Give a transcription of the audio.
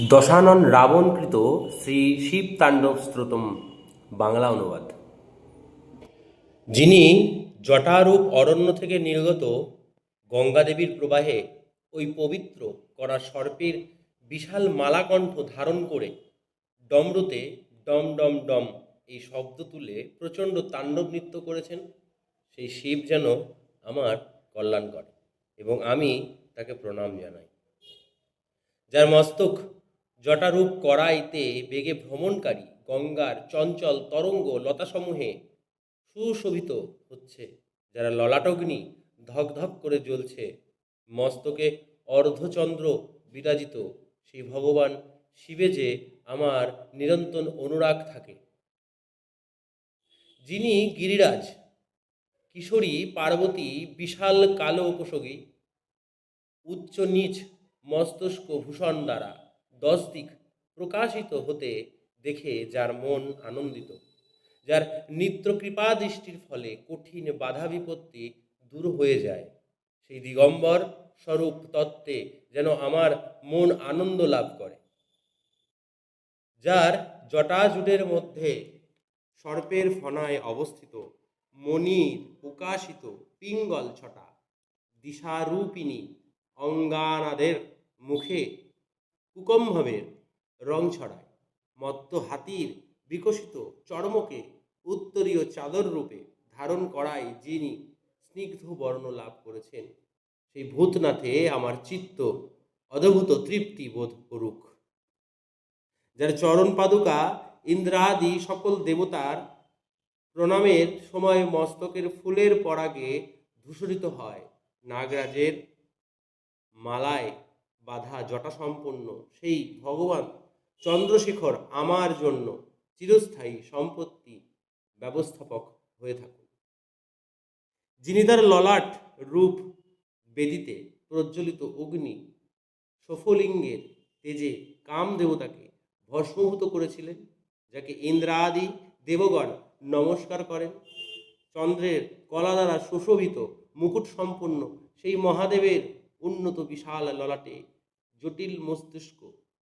দশানন রাবণকৃত শ্রী শিব তাণ্ডব স্তোত্রম বাংলা অনুবাদ। যিনি জটারূপ অরণ্য থেকে নির্গত গঙ্গাদেবীর প্রবাহে ওই পবিত্র করা সর্পের বিশাল মালাকণ্ঠ ধারণ করে ডমরুতে ডম ডম ডম এই শব্দ তুলে প্রচণ্ড তাণ্ডব নৃত্য করেছেন, সেই শিব যেন আমার কল্যাণ করে এবং আমি তাকে প্রণাম জানাই। যার মস্তক জটারূপ কড়াইতে বেগে ভ্রমণকারী গঙ্গার চঞ্চল তরঙ্গ লতাসমূহে সুশোভিত হচ্ছে, যারা ললাটগ্নি ধক ধক করে জ্বলছে, মস্তকে অর্ধচন্দ্র বিরাজিত সেই ভগবান শিবে যে আমার নিরন্তর অনুরাগ থাকে। যিনি গিরিরাজ কিশোরী পার্বতী বিশাল কালো উপসর্গী উচ্চ নীচ মস্তিষ্ক ভূষণ দ্বারা 10 দিক প্রকাশিত হতে দেখে যার মন আনন্দিত, যার নিত্য কৃপা দৃষ্টির ফলে কঠিন বাধা বিপত্তি দূর হয়ে যায়, সেই দিগম্বর স্বরূপ তত্ত্বে যেন আমার মন আনন্দ লাভ করে। যার জটাজুটের মধ্যে সর্পের ফনায় অবস্থিত মণির প্রকাশিত পিঙ্গল ছটা দিশারূপিণী অঙ্গানাদের মুখে কুকম্ভবের রং ছড়ায়, মত্ত হাতির বিকশিত চর্মকে উত্তরীয় চাদর রূপে ধারণ করায় যিনি স্নিগ্ধ বর্ণ লাভ করেছেন, সেই ভূতনাথে আমার চিত্ত অদ্ভুত তৃপ্তি বোধ করুক। যার চরণ পাদুকা ইন্দ্রাদি সকল দেবতার প্রণামের সময় মস্তকের ফুলের পরাগে ধূসরিত হয়, নাগরাজের মালায় বাধা জটা সম্পন্ন সেই ভগবান চন্দ্রশেখর আমার জন্য চিরস্থায়ী সম্পত্তি ব্যবস্থাপক হয়ে থাকুন। যিনি তার ললাট রূপ বেদিতে প্রজ্বলিত অগ্নি সফলিঙ্গের তেজে কাম দেবতাকে ভস্মভূত করেছিলেন, যাকে ইন্দ্রাদি দেবগণ নমস্কার করেন, চন্দ্রের কলা দ্বারা সুশোভিত মুকুট সম্পন্ন সেই মহাদেবের উন্নত বিশাল ললাটে জটিল মস্তিষ্ক